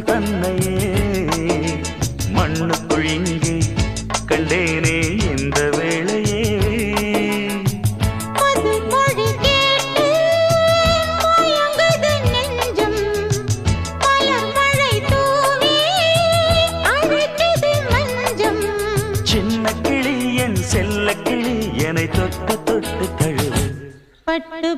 சொந்தம் தன்னையே மண்ணுக்குள் இங்கே கண்டேனே இந்த வேளையே சின்ன கிளி என் செல்ல கிளி என்னை தொட்டு தொட்டு தழுவு பட்டு